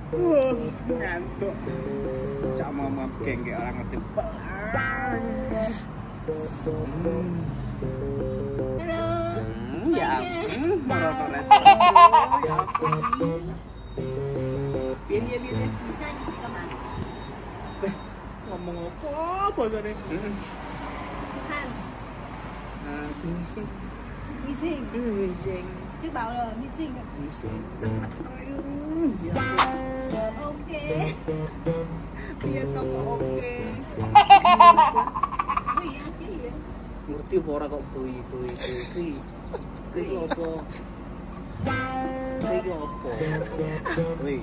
Ngantuk. Cak mau geng kayak orang ngerti pelan. Halo. Ya, merokok respon. Ya ampun. Ini. Janji di kamar. Ngomong apa bosane? Tuhan. Missing. Missing. Chứ bảo là missing. Ok. Iya kamu oke. Ngerti apa ora kok kui. Kui apa? Kui apa? Woi.